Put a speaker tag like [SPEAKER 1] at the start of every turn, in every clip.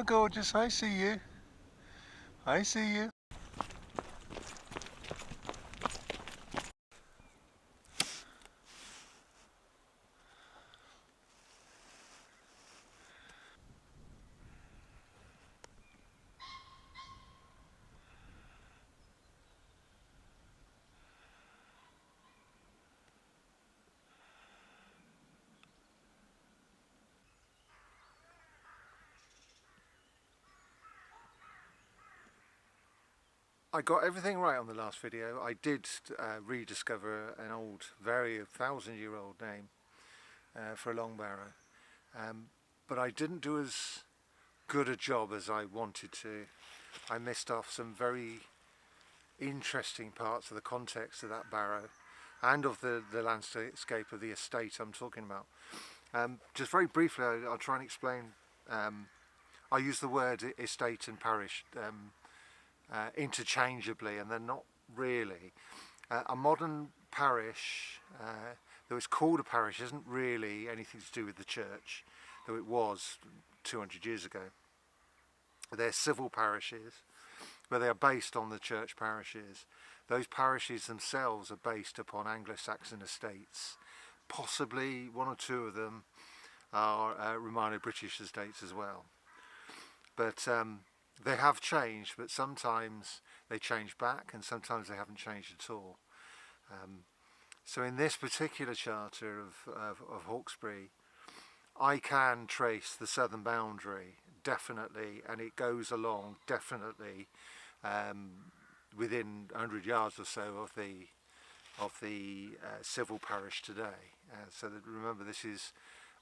[SPEAKER 1] gorgeous, I see you. I see you. I got everything right on the last video. I did rediscover an old, very 1,000-year-old name for a long barrow, but I didn't do as good a job as I wanted to. I missed off some very interesting parts of the context of that barrow and of the landscape of the estate I'm talking about. Just very briefly, I'll try and explain. I use the word estate and parish interchangeably, and they're not really. A modern parish, though it's called a parish, isn't really anything to do with the church, though it was 200 years ago. They're civil parishes, but they are based on the church parishes. Those parishes themselves are based upon Anglo-Saxon estates. Possibly one or two of them are Romano British estates as well. But they have changed, but sometimes they change back and sometimes they haven't changed at all. So in this particular charter of Hawkesbury, I can trace the southern boundary, definitely, and it goes along, definitely, within 100 yards or so of the civil parish today. So that, remember, this is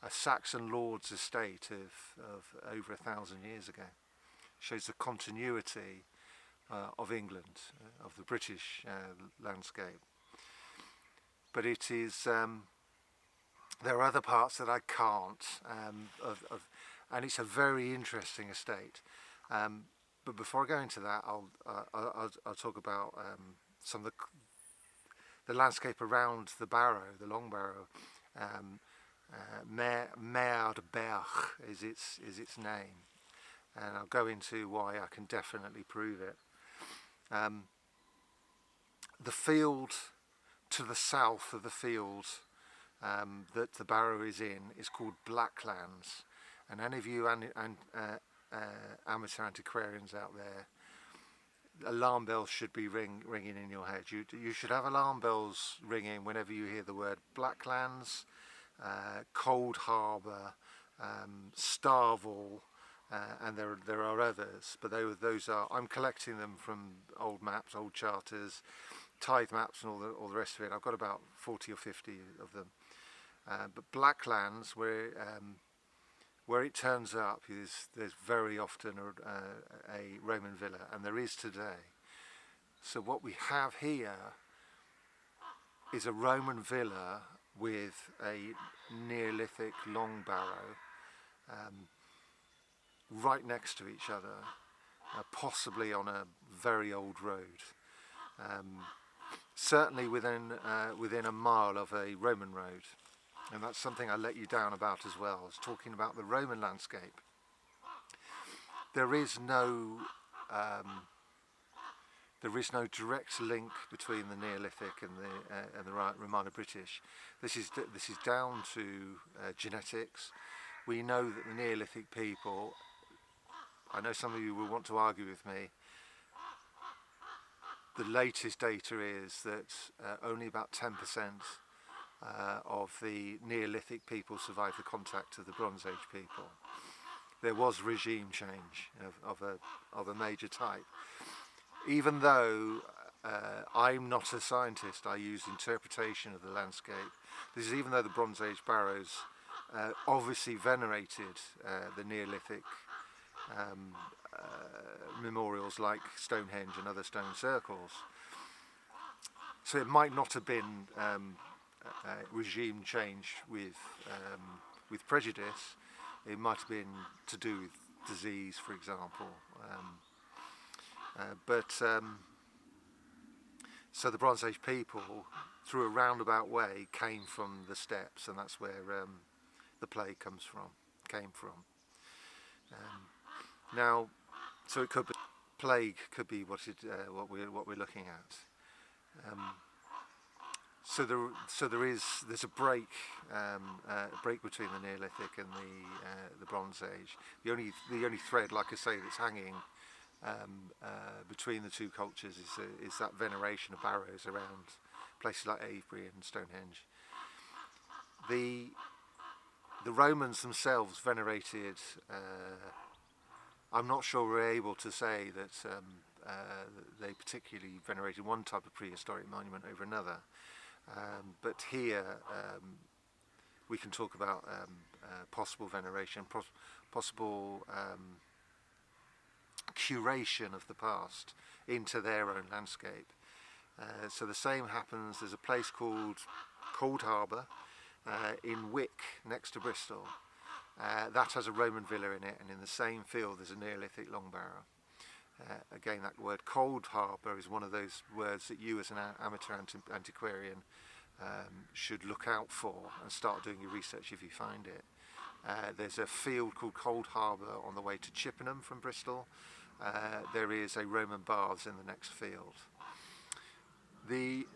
[SPEAKER 1] a Saxon lord's estate of over 1,000 years ago. Shows the continuity of England, of the British landscape. But it is, there are other parts that I can't, and it's a very interesting estate. But before I go into that, I'll talk about some of the landscape around the barrow, the long barrow. Mer de Berg is its name. And I'll go into why I can definitely prove it. The field to the south of the field that the barrow is in is called Blacklands. And any of you amateur antiquarians out there, alarm bells should be ringing in your head. You should have alarm bells ringing whenever you hear the word Blacklands, Cold Harbour, Starville, and there are others, but those are, I'm collecting them from old maps, old charters, Tithe maps and all the rest of it. I've got about 40 or 50 of them. But Blacklands, where it turns up, there's very often a Roman villa, and there is today. So what we have here is a Roman villa with a Neolithic long barrow, right next to each other, possibly on a very old road. Certainly within a mile of a Roman road, and that's something I let you down about as well. I was talking about the Roman landscape. There is no direct link between the Neolithic and the Romano British. This is down to genetics. We know that the Neolithic people, I know some of you will want to argue with me, the latest data is that only about 10% of the Neolithic people survived the contact of the Bronze Age people. There was regime change of a major type. Even though I'm not a scientist, I use interpretation of the landscape. This is even though the Bronze Age barrows obviously venerated the Neolithic memorials like Stonehenge and other stone circles. So it might not have been regime change with prejudice. It might have been to do with disease, for example. So the Bronze Age people, through a roundabout way, came from the steppes, and that's where the plague came from. Now, so it could be plague, could be what we're looking at. There's a break between the Neolithic and the Bronze Age. The only thread, like I say, that's hanging between the two cultures is that veneration of barrows around places like Avebury and Stonehenge. The Romans themselves venerated. I'm not sure we're able to say that they particularly venerated one type of prehistoric monument over another. But here we can talk about possible veneration, possible curation of the past into their own landscape. So the same happens. There's a place called Cold Harbour in Wick, next to Bristol. That has a Roman villa in it, and in the same field there's a Neolithic long barrow. Again, that word Cold Harbour is one of those words that you as an amateur antiquarian should look out for and start doing your research if you find it. There's a field called Cold Harbour on the way to Chippenham from Bristol. There is a Roman baths in the next field. But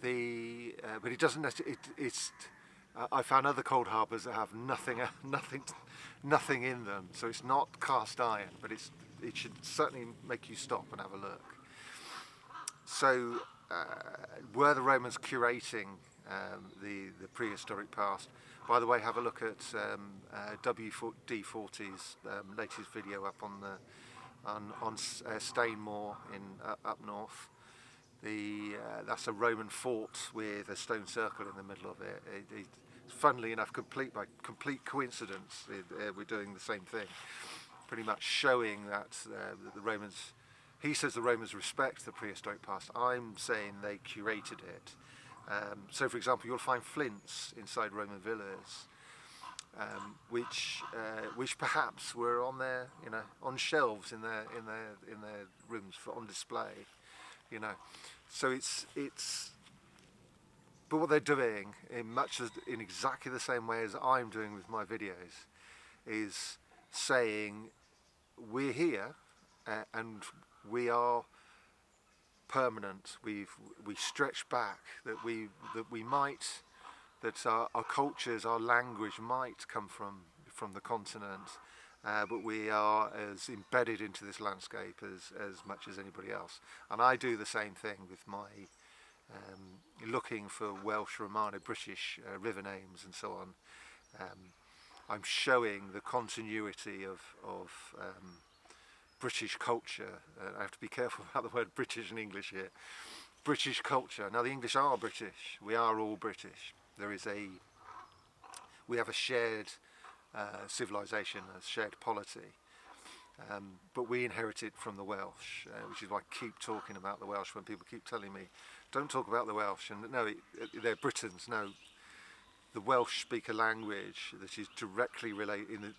[SPEAKER 1] it doesn't. It's I found other cold harbours that have nothing in them. So it's not cast iron, but it should certainly make you stop and have a look. So were the Romans curating the prehistoric past? By the way, have a look at WD40's latest video up on Stainmore in up north. That's a Roman fort with a stone circle in the middle of it. Funnily enough, by complete coincidence, we're doing the same thing, pretty much showing that the Romans. He says the Romans respect the prehistoric past. I'm saying they curated it. So, for example, you'll find flints inside Roman villas, which perhaps were on shelves in their rooms on display. So it's. But what they're doing, in exactly the same way as I'm doing with my videos, is saying we're here and we are permanent. We stretch back. That our cultures, our language might come from the continent, but we are as embedded into this landscape as much as anybody else. And I do the same thing with my looking for Welsh, Romano, British river names and so on. I'm showing the continuity of British culture. I have to be careful about the word British and English here. British culture. Now the English are British. We are all British. We have a shared civilization, a shared polity. But we inherit it from the Welsh, which is why I keep talking about the Welsh when people keep telling me, don't talk about the Welsh. And no, they're Britons. No, the Welsh speak a language that is directly related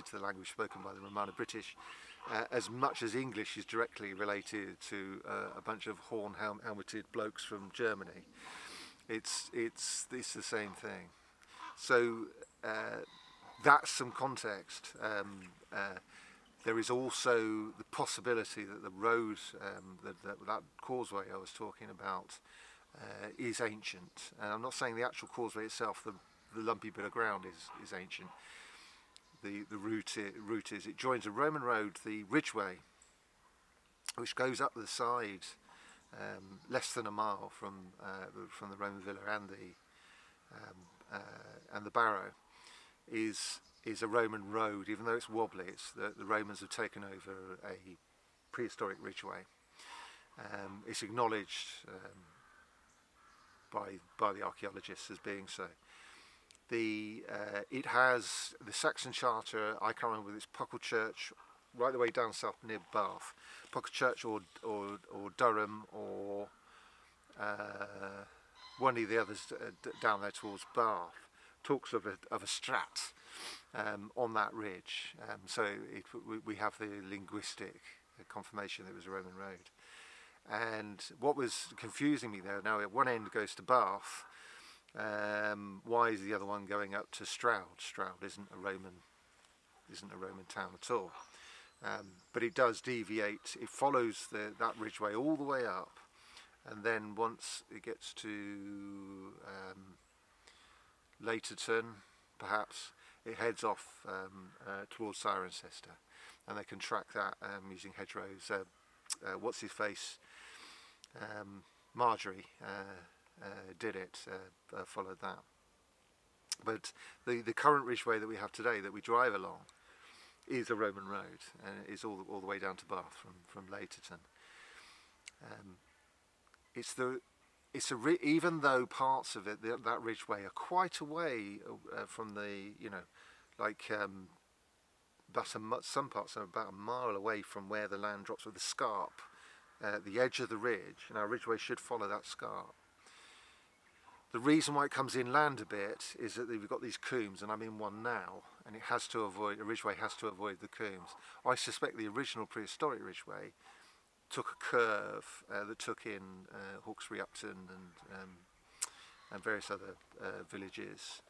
[SPEAKER 1] to the language spoken by the Romano British, as much as English is directly related to a bunch of horn-helmeted blokes from Germany. It's the same thing. So that's some context. There is also the possibility that the road, that causeway I was talking about, is ancient. And I'm not saying the actual causeway itself, the lumpy bit of ground, is ancient. The route is it joins a Roman road, the Ridgeway, which goes up the side less than a mile from the Roman villa and the barrow, is a Roman road. Even though it's wobbly, the Romans have taken over a prehistoric ridgeway. It's acknowledged by the archaeologists as being so. It has the Saxon charter. I can't remember whether it's Puckle Church, right the way down south near Bath, Puckle Church or Durham or one of the others down there towards Bath, talks of a strat on that ridge. So we have the linguistic confirmation that it was a Roman road. And what was confusing me there, now at one end goes to Bath, why is the other one going up to Stroud? Stroud isn't a Roman isn't a Roman town at all. But it does deviate. It follows that ridgeway all the way up, and then once it gets to Laterton, perhaps, it heads off towards Cirencester, and they can track that using hedgerows. What's his face? Marjorie did it, followed that. But the current ridgeway that we have today, that we drive along, is a Roman road, and it is all the way down to Bath from Laterton. Even though parts of it, that ridgeway, are quite a way from the, some parts are about a mile away from where the land drops with the scarp, the edge of the ridge, and our ridgeway should follow that scarp. The reason why it comes inland a bit is that we've got these combes, and I'm in one now, and a ridgeway has to avoid the combes. I suspect the original prehistoric ridgeway took a curve that took in Hawkesbury, Upton, and various other villages,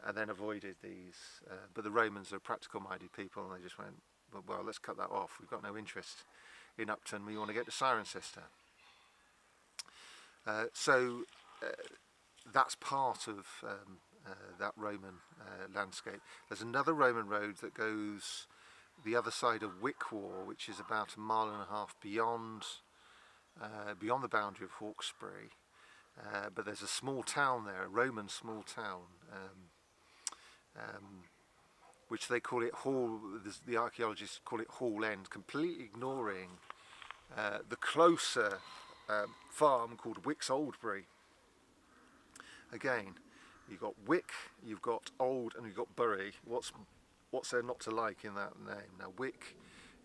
[SPEAKER 1] and then avoided these. But the Romans are practical-minded people, and they just went, well, let's cut that off. We've got no interest in Upton. We want to get to Cirencester. That's part of that Roman landscape. There's another Roman road that goes the other side of Wickwar, which is about 1.5 miles beyond the boundary of Hawkesbury. But there's a small town there, a Roman small town, which they call it Hall. The archaeologists call it Hall End, completely ignoring the closer farm called Wick's Oldbury. Again, you've got Wick, you've got Old, and you've got Bury. What's there not to like in that name? Now, Wick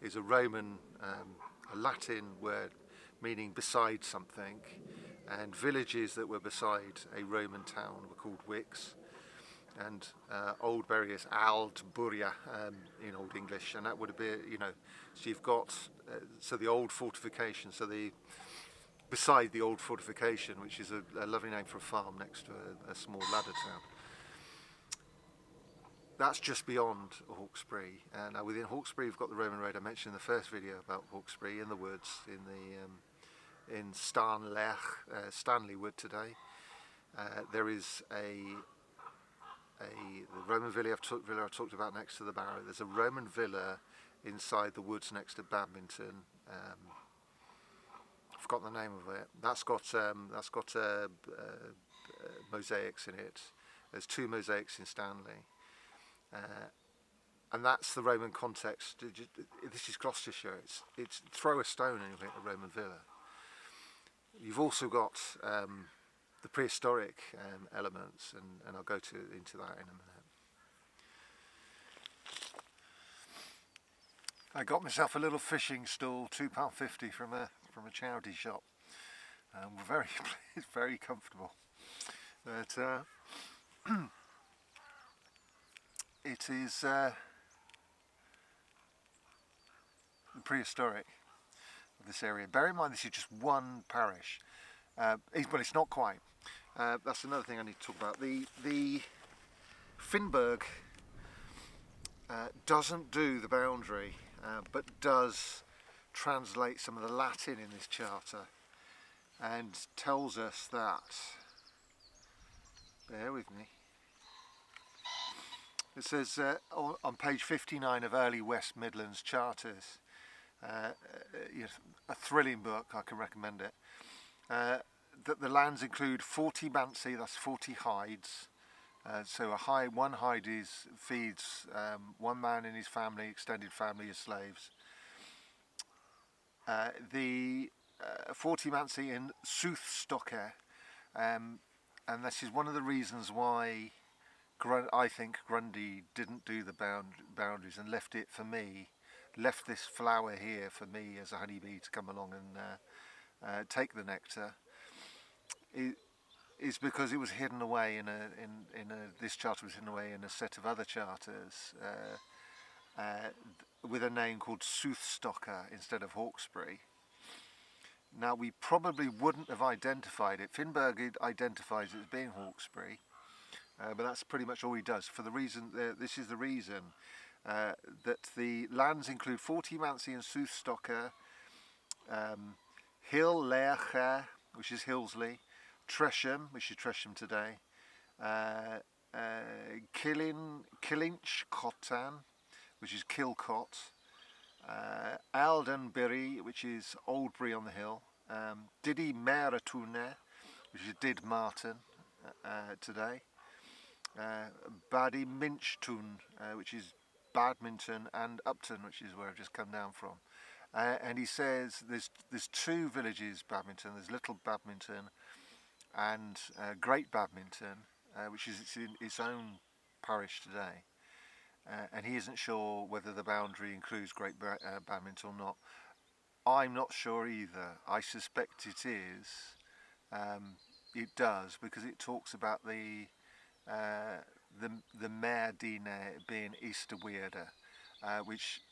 [SPEAKER 1] is a Roman, a Latin word meaning beside something, and villages that were beside a Roman town were called Wicks. And Old Bury is Aldburia in Old English, and that would be, so you've got the old fortification, beside the old fortification, which is a lovely name for a farm next to a small ladder town. That's just beyond Hawkesbury. Now within Hawkesbury, we've got the Roman road I mentioned in the first video about Hawkesbury, in the woods, in Stanley Wood today. There is the Roman villa I've talked about next to the barrow. There's a Roman villa inside the woods next to Badminton. I've forgotten the name of it. That's got mosaics in it. There's 2 mosaics in Stanley, and that's the Roman context. This is Gloucestershire. It's throw a stone and you'll hit a Roman villa. You've also got the prehistoric elements, and I'll go into that in a minute. I got myself a little fishing stool, £2.50 from a charity shop. We're very it's very comfortable. But it is prehistoric of this area. Bear in mind, this is just one parish. Well, it's not quite. That's another thing I need to talk about. The Finnburg doesn't do the boundary, but does translate some of the Latin in this charter, and tells us that, bear with me, it says on page 59 of Early West Midlands Charters, a thrilling book, I can recommend it, that the lands include 40 mansi, that's 40 hides. So one hide feeds one man and his family, extended family as slaves. The 40 mansi in Soothstocker, and this is one of the reasons why I think Grundy didn't do the boundaries and left this flower here for me as a honeybee to come along and take the nectar. Is because it was hidden away this charter was hidden away in a set of other charters with a name called Soothstocker instead of Hawkesbury. Now, we probably wouldn't have identified it. Finnburg identifies it as being Hawkesbury, but that's pretty much all he does. For the reason, this is the reason that the lands include 40 Mansi and Soothstocker, Hill Leacher, which is Hillsley, Tresham, which is Tresham today, Killinch Cottan, which is Kilcot, Aldenbury, which is Oldbury on the hill, Diddy Meratune, which is Did Martin today, Bady Minchtun, which is Badminton, and Upton, which is where I've just come down from. And he says there's two villages, Badminton. There's Little Badminton and Great Badminton, which is its own parish today. And he isn't sure whether the boundary includes Great Badminton or not. I'm not sure either. I suspect it is. It does, because it talks about the Mare Dine being Easter Weirder, which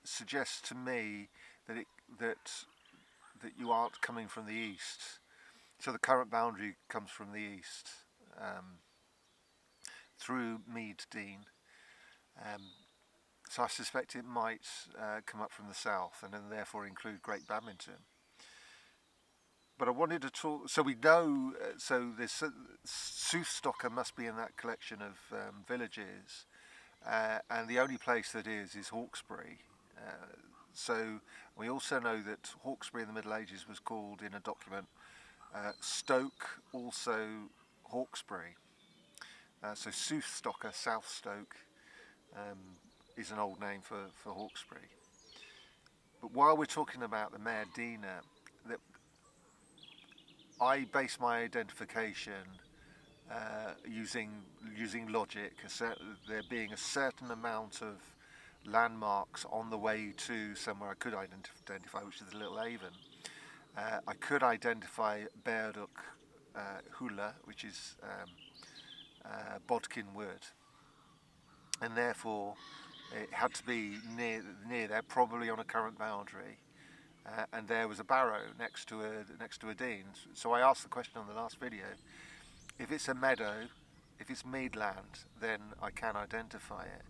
[SPEAKER 1] suggests to me that you aren't coming from the east. So the current boundary comes from the east, through Mead Dean. So I suspect it might come up from the south and then therefore include Great Badminton. But I wanted to talk, so we know, so this Soothstocker must be in that collection of villages, and the only place that is Hawkesbury. So we also know that Hawkesbury in the Middle Ages was called, in a document, Stoke, also Hawkesbury. So Soothstocker, South Stoke, is an old name for Hawkesbury. But while we're talking about the Mare Dina, I base my identification using logic, there being a certain amount of landmarks on the way to somewhere I could identify, which is the Little Avon. I could identify Berduk Hula, which is Bodkin Wood, and therefore it had to be near there, probably on a current boundary. And there was a barrow next to a dean. So I asked the question on the last video: if it's a meadow, if it's meadland, then I can identify it.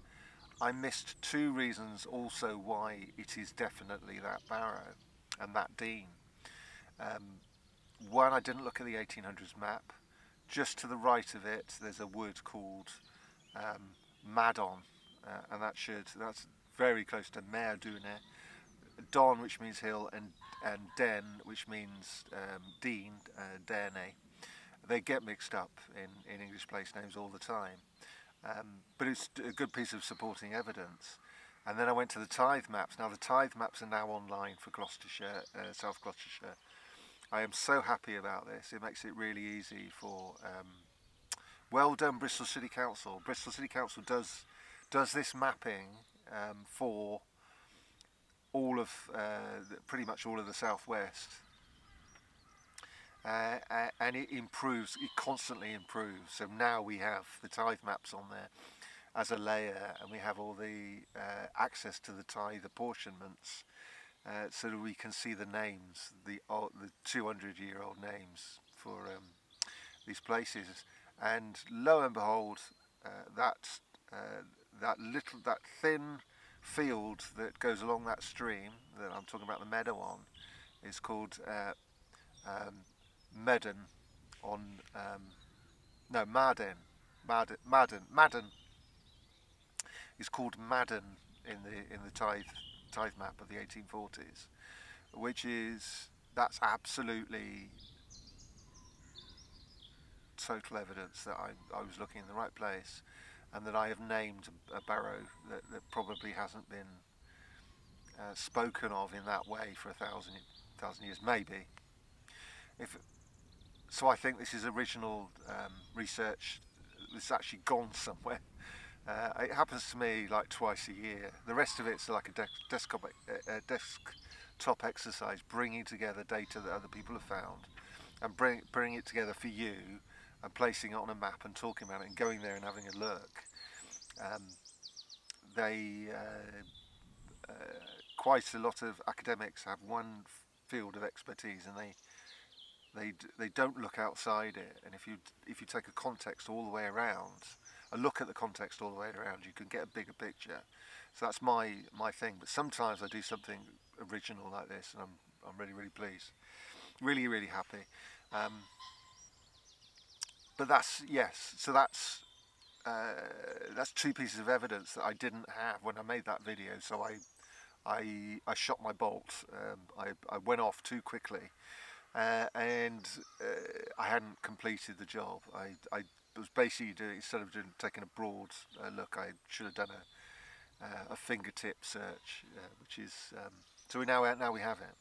[SPEAKER 1] I missed two reasons also why it is definitely that barrow and that dean. One, I didn't look at the 1800s map. Just to the right of it, there's a wood called Madon, and that's very close to Mare Dune. Don, which means hill, and Den, which means dean, Derne. They get mixed up in English place names all the time, but it's a good piece of supporting evidence. And then I went to the Tithe maps. Now the Tithe maps are now online for Gloucestershire, South Gloucestershire. I am so happy about this. It makes it really easy for. Well done, Bristol City Council. Bristol City Council does this mapping for all of pretty much all of the southwest, and it improves. It constantly improves. So now we have the Tithe maps on there as a layer, and we have all the access to the Tithe apportionments, so that we can see the names, the 200-year-old names for these places. And lo and behold, that thin field that goes along that stream that I'm talking about, the meadow on, is called Madden is called Madden in the Tithe map of the 1840s, that's absolutely total evidence that I was looking in the right place, and that I have named a barrow that probably hasn't been spoken of in that way for 1,000 years, maybe. So I think this is original research that's actually gone somewhere. It happens to me like twice a year. The rest of it's like a desktop exercise, bringing together data that other people have found, and bring it together for you, and placing it on a map and talking about it and going there and having a look. Quite a lot of academics have one field of expertise, and they don't look outside it. And if you take a context all the way around, a look at the context all the way around, you can get a bigger picture. So that's my thing. But sometimes I do something original like this, and I'm really, really pleased, really, really happy. But that's, yes, so that's two pieces of evidence that I didn't have when I made that video. So I shot my bolt. I went off too quickly, and I hadn't completed the job. I was basically doing, instead of taking a broad look, I should have done a fingertip search, which is so now we have it.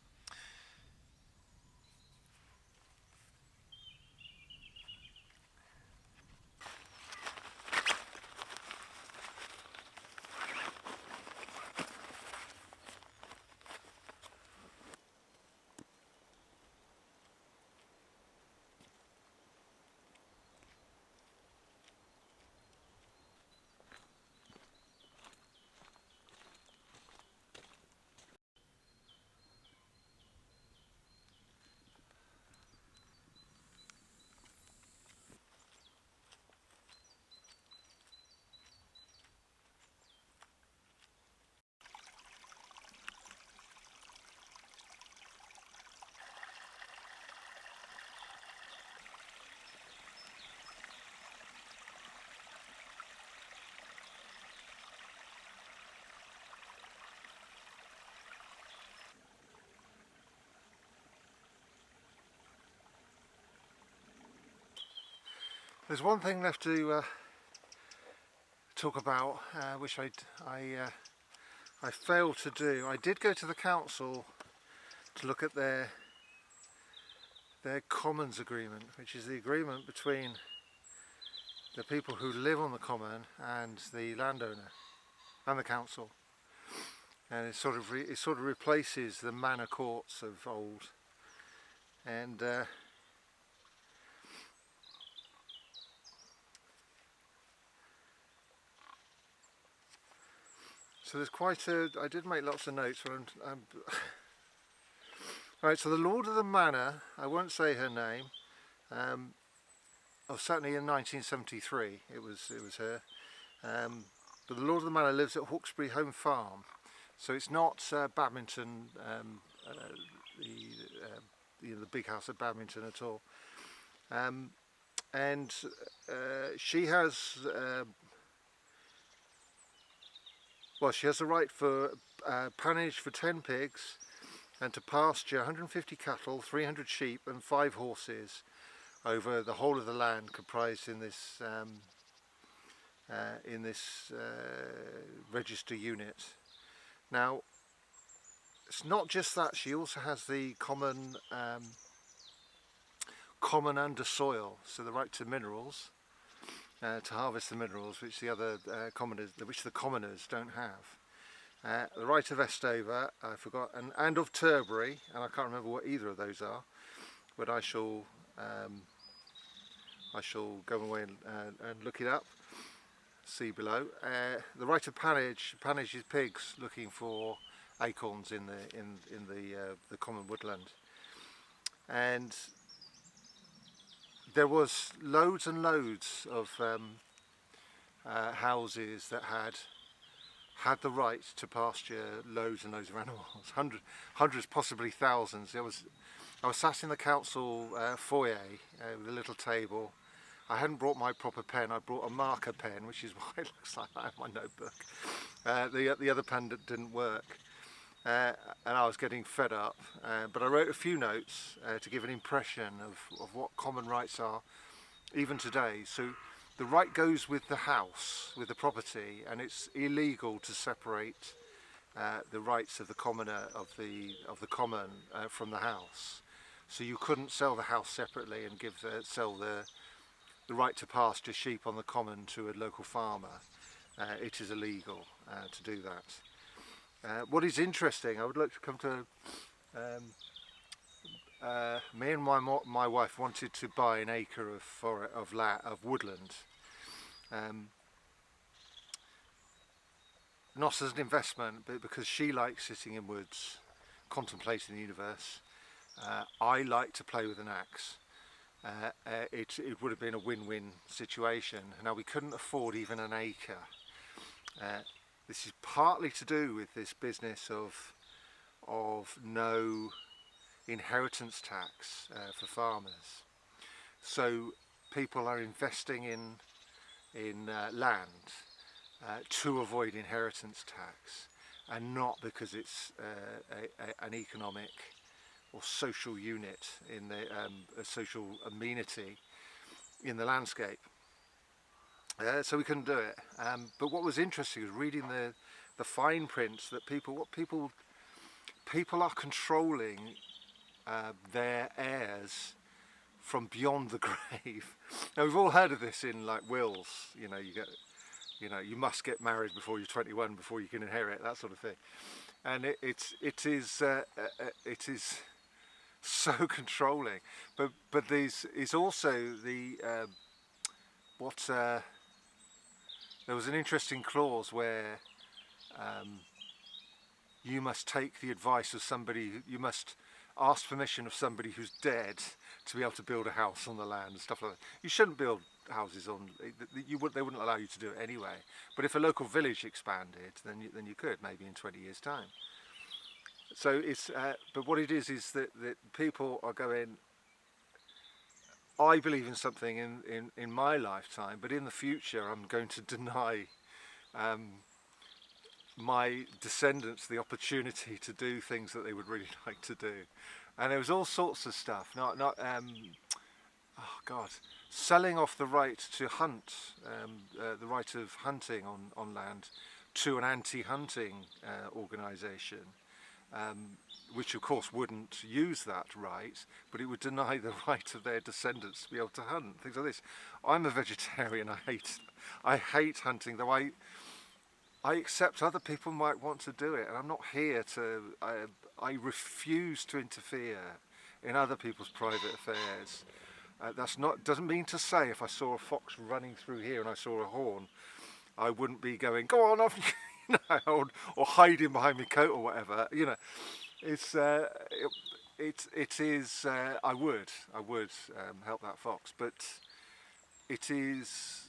[SPEAKER 1] There's one thing left to talk about, which I failed to do. I did go to the council to look at their commons agreement, which is the agreement between the people who live on the common and the landowner and the council. And it sort of replaces the manor courts of old. And so there's quite a, I did make lots of notes, but right, so the Lord of the Manor, I won't say her name, certainly in 1973 it was her, but the Lord of the Manor lives at Hawkesbury Home Farm, so it's not Badminton, the big house at Badminton at all, and she has she has the right for pannage for 10 pigs and to pasture 150 cattle, 300 sheep and 5 horses over the whole of the land comprised in this register unit. Now, it's not just that, she also has the common under soil, so the right to minerals, to harvest the minerals which the other the commoners don't have. The right of Estover, I forgot, and of Turbury, and I can't remember what either of those are, but I shall go away and look it up, see below. The right of pannage is pigs looking for acorns in the common woodland, and there was loads and loads of houses that had the right to pasture loads and loads of animals, hundreds, possibly thousands. I was sat in the council foyer with a little table. I hadn't brought my proper pen. I brought a marker pen, which is why it looks like I have my notebook. The other pen didn't work, and I was getting fed up. But I wrote a few notes to give an impression of what common rights are, even today. So the right goes with the house, with the property, and it's illegal to separate the rights of the commoner of the common from the house. So you couldn't sell the house separately and sell the right to pasture sheep on the common to a local farmer. It is illegal to do that. What is interesting, I would like to come to. Me and my wife wanted to buy an acre of woodland, not as an investment, but because she likes sitting in woods, contemplating the universe. I like to play with an axe. it would have been a win-win situation. Now, we couldn't afford even an acre. This is partly to do with this business of no inheritance tax for farmers. So people are investing in land to avoid inheritance tax, and not because it's an economic or social unit in the a social amenity in the landscape. So we couldn't do it. But what was interesting was reading the fine prints that people are controlling their heirs from beyond the grave. Now, we've all heard of this in like wills. You must get married before you're 21 before you can inherit, that sort of thing. And it is so controlling. But this is also the there was an interesting clause where you must take the advice of somebody, you must ask permission of somebody who's dead to be able to build a house on the land and stuff like that. You shouldn't build houses on, they wouldn't allow you to do it anyway. But if a local village expanded, then you could, maybe in 20 years' time. So it's, but what it is that people are going, I believe in something in my lifetime, but in the future I'm going to deny my descendants the opportunity to do things that they would really like to do. And there was all sorts of stuff, selling off the right to hunt, the right of hunting on land to an anti-hunting organisation, which of course wouldn't use that right, but it would deny the right of their descendants to be able to hunt, things like this. I'm a vegetarian, I hate hunting, though I accept other people might want to do it, and I'm not here to, I refuse to interfere in other people's private affairs. Doesn't mean to say if I saw a fox running through here and I saw a horn, I wouldn't be going, go on off, or hiding behind my coat or whatever. It is. I would help that fox, but it is.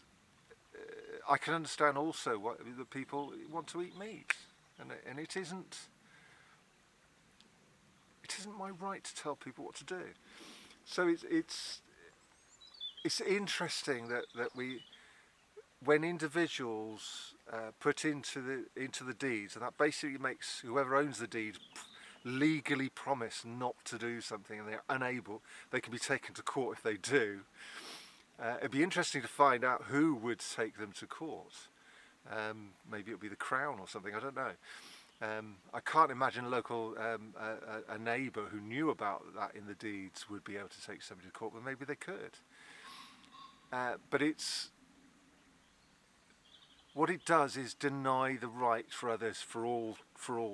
[SPEAKER 1] I can understand also what the people want to eat meat, and it isn't. It isn't my right to tell people what to do. So it's interesting that we, when individuals put into the deeds, and that basically makes whoever owns the deed legally promise not to do something, and they're unable, they can be taken to court if they do. It'd be interesting to find out who would take them to court. Maybe it would be the Crown or something, I don't know. I can't imagine a neighbour who knew about that in the deeds would be able to take somebody to court, but maybe they could. But what it does is deny the right for others for all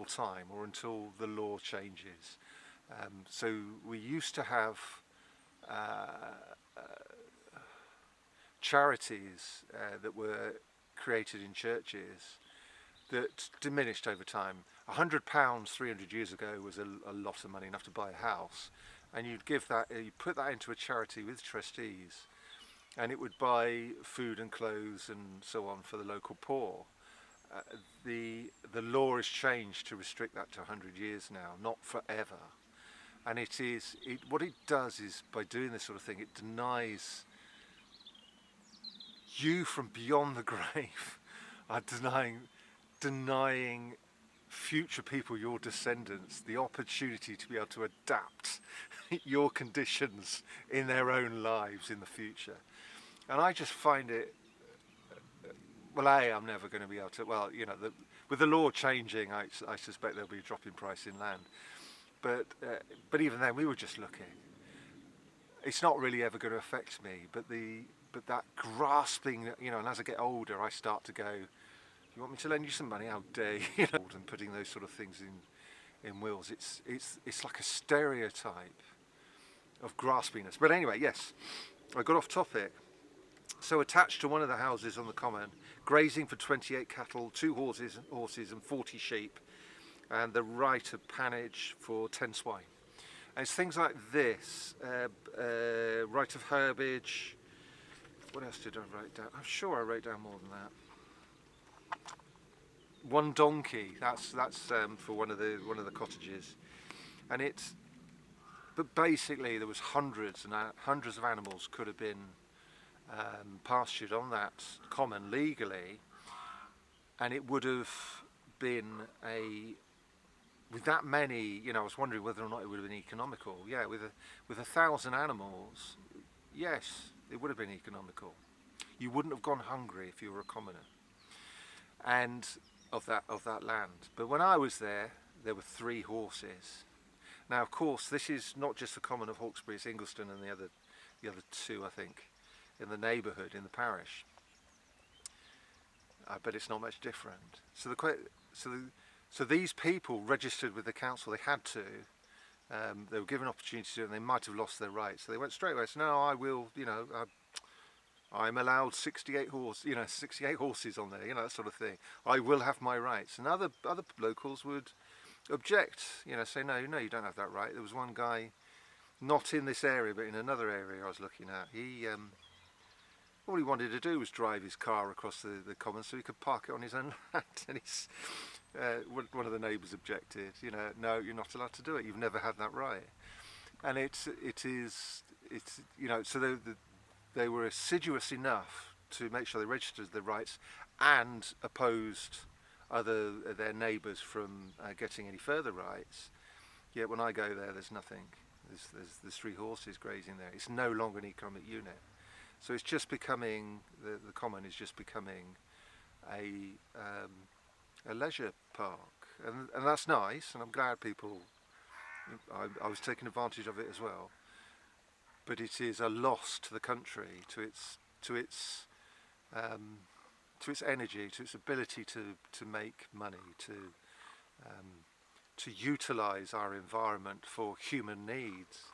[SPEAKER 1] time, or until the law changes. So we used to have charities that were created in churches that diminished over time. £100 300 years ago was a lot of money, enough to buy a house, and you'd put that into a charity with trustees, and it would buy food and clothes and so on for the local poor. The law has changed to restrict that to 100 years now, not forever. And what it does is, by doing this sort of thing, it denies you from beyond the grave, denying future people, your descendants, the opportunity to be able to adapt your conditions in their own lives in the future. And I just find it, well, I'm never going to be able to, with the law changing, I suspect there'll be a drop in price in land. But even then, we were just looking. It's not really ever going to affect me, but that grasping, and as I get older, I start to go, you want me to lend you some money? How dare you? And putting those sort of things in wills, it's like a stereotype of graspiness. But anyway, yes, I got off topic. So attached to one of the houses on the common, grazing for 28 cattle, 2 horses and 40 sheep, and the right of pannage for 10 swine. And it's things like this, right of herbage. What else did I write down? I'm sure I wrote down more than that. One donkey. That's for one of the cottages, and it's. But basically, there was hundreds and hundreds of animals could have been pastured on that common legally, and it would have been with that many. You know, I was wondering whether or not it would have been economical. Yeah, with 1,000 animals, yes, it would have been economical. You wouldn't have gone hungry if you were a commoner, and of that land. But when I was there were 3 horses. Now, of course, this is not just the common of Hawkesbury, it's Ingleston and the other 2, I think, in the neighbourhood, in the parish. But it's not much different. So these people registered with the council. They had to. They were given opportunity to do it, and they might have lost their rights. So they went straight away. So no, I will. You know, I'm allowed 68 horses on there. You know, that sort of thing. I will have my rights. And other locals would object. You know, say no, you don't have that right. There was one guy, not in this area, but in another area I was looking at. He all he wanted to do was drive his car across the common so he could park it on his own land. And one of the neighbours objected. You know, no, you're not allowed to do it. You've never had that right. And it's you know, so they were assiduous enough to make sure they registered their rights and opposed their neighbours from getting any further rights. Yet when I go there, there's nothing. There's 3 horses grazing there. It's no longer an economic unit. So it's just becoming, the common is just becoming a leisure park, and that's nice, and I'm glad people. I was taking advantage of it as well. But it is a loss to the country, to its energy, to its ability to make money, to utilise our environment for human needs.